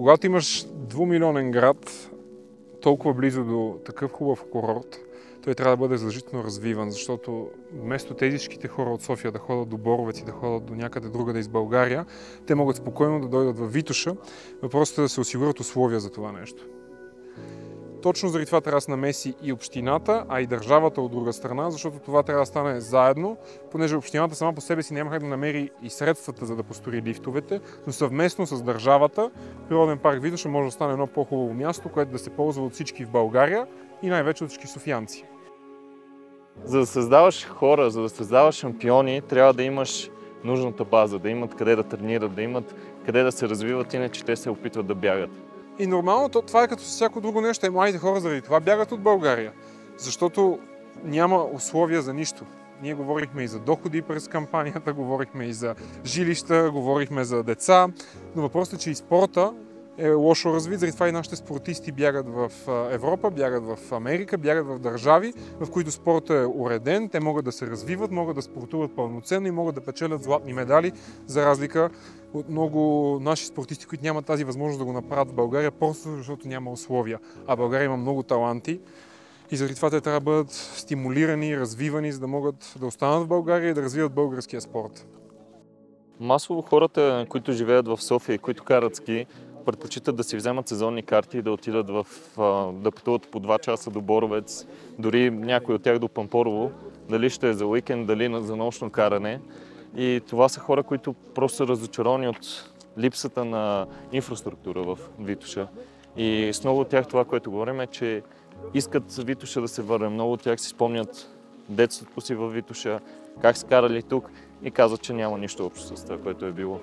Когато имаш 2-милионен град, толкова близо до такъв хубав курорт, той трябва да бъде задължително развиван, защото вместо тези всичките хора от София да ходят до Боровец и да ходят до някъде другаде из България, те могат спокойно да дойдат в Витоша, въпросът е да се осигурят условия за това нещо. Точно заради това трябва да се намеси и общината, а и държавата от друга страна, защото това трябва да стане заедно, понеже общината сама по себе си няма как да намери и средствата, за да построи лифтовете, но съвместно с държавата Природен парк Витоша може да стане едно по-хубаво място, което да се ползва от всички в България и най-вече от всички софиянци. За да създаваш хора, за да създаваш шампиони, трябва да имаш нужната база, да имат къде да тренират, да имат къде да се развиват, иначе те се опитват да бягат. И нормално това е като всяко друго нещо. И младите хора заради това бягат от България, защото няма условия за нищо. Ние говорихме и за доходи през кампанията, говорихме и за жилища, говорихме за деца, но въпросът е, че и спорта е лошо развит, заради това и нашите спортисти бягат в Европа, бягат в Америка, бягат в държави, в които спортът е уреден, те могат да се развиват, могат да спортуват пълноценно и могат да печелят златни медали, за разлика от много наши спортисти, които нямат тази възможност да го направят в България, просто защото няма условия. А България има много таланти и заради това те трябва да бъдат стимулирани, развивани, за да могат да останат в България и да развиват българския спорт. Масово хората, които живеят в София и които карат ски, предпочитат да си вземат сезонни карти и да отидат да пътуват по 2 часа до Боровец, дори някой от тях до Пампорово, дали ще е за уикенд, дали за нощно каране. И това са хора, които просто са разочаровани от липсата на инфраструктура в Витоша. И с много от тях това, което говорим, е, че искат Витоша да се върне. Много от тях си спомнят детството си в Витоша, как са карали тук и казват, че няма нищо общо с това, което е било.